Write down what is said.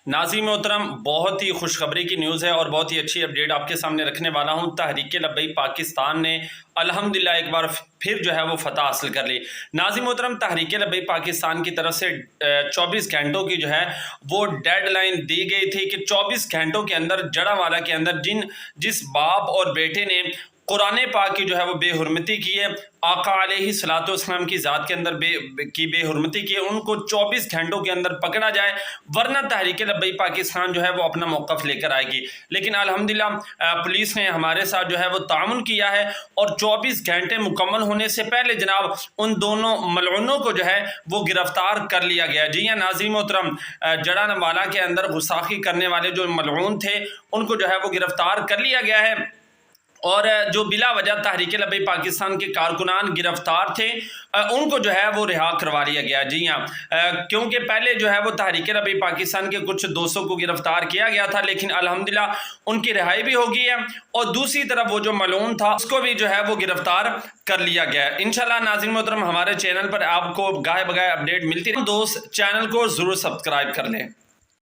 नाज़रीन मोहतरम, बहुत ही खुशखबरी की न्यूज़ है और बहुत ही अच्छी अपडेट आपके सामने रखने वाला हूँ। तहरीक लब्बैक पाकिस्तान ने अल्हम्दुलिल्लाह एक बार फिर जो है वो फतह हासिल कर ली। नाज़रीन मोहतरम, तहरीक लब्बैक पाकिस्तान की तरफ से 24 घंटों की जो है वो डेडलाइन दी गई थी कि 24 घंटों के अंदर जड़ावाला के अंदर जिस बाप और बेटे ने कुरान पाक की जो है वो बेहुरमती की है, आका अलैहिस्सलातु वस्सलाम की ज़ात के अंदर बेहुरमती की है, उनको 24 घंटों के अंदर पकड़ा जाए, वरना तहरीक लब्बैक पाकिस्तान जो है वो अपना मौक़िफ़ लेकर आएगी। लेकिन अल्हम्दुलिल्लाह पुलिस ने हमारे साथ जो है वो तामुन किया है और 24 घंटे मुकम्मल होने से पहले जनाब उन दोनों मलऊनों को जो है वो गिरफ्तार कर लिया गया। जी हाँ नाज़रीन मोहतरम, जड़ावाला के अंदर गुस्ताखी करने वाले जो मलऊन थे उनको जो है वो गिरफ्तार कर लिया गया है और जो बिला वजह तहरीक लब्बैक पाकिस्तान के कारकुनान गिरफ्तार थे उनको जो है वो रिहा करवा लिया गया। जी हाँ, क्योंकि पहले जो है वो तहरीक लब्बैक पाकिस्तान के कुछ 200 को गिरफ्तार किया गया था, लेकिन अल्हम्दुलिल्लाह उनकी रिहाई भी हो गई है और दूसरी तरफ वो जो मलून था उसको भी जो है वो गिरफ्तार कर लिया गया है। इंशाल्लाह नाज़रीन मोहतरम, हमारे चैनल पर आपको गाहे बगाए अपडेट मिलती है। दोस्त चैनल को ज़रूर सब्सक्राइब कर लें।